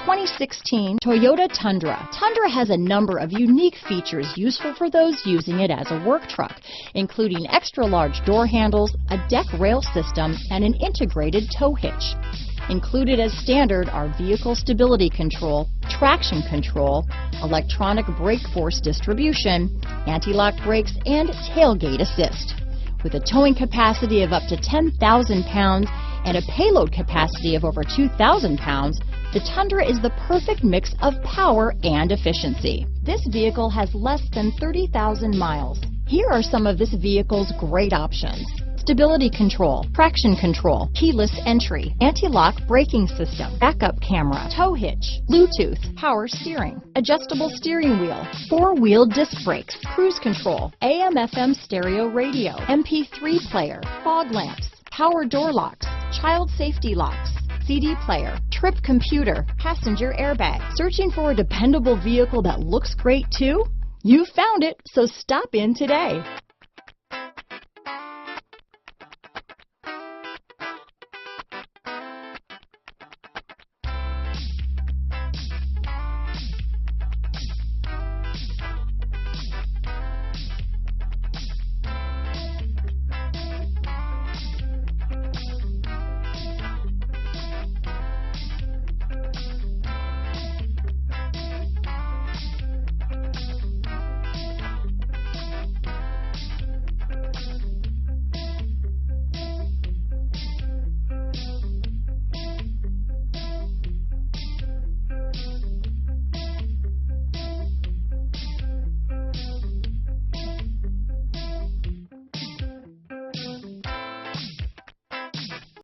2016 Toyota Tundra. Tundra has a number of unique features useful for those using it as a work truck, including extra large door handles, a deck rail system, and an integrated tow hitch. Included as standard are vehicle stability control, traction control, electronic brake force distribution, anti-lock brakes, and tailgate assist. With a towing capacity of up to 10,000 pounds and a payload capacity of over 2,000 pounds, the Tundra is the perfect mix of power and efficiency. This vehicle has less than 30,000 miles. Here are some of this vehicle's great options: stability control, traction control, keyless entry, anti-lock braking system, backup camera, tow hitch, Bluetooth, power steering, adjustable steering wheel, four-wheel disc brakes, cruise control, AM/FM stereo radio, MP3 player, fog lamps, power door locks, child safety locks, CD player, trip computer, passenger airbag. Searching for a dependable vehicle that looks great too? You found it, so stop in today.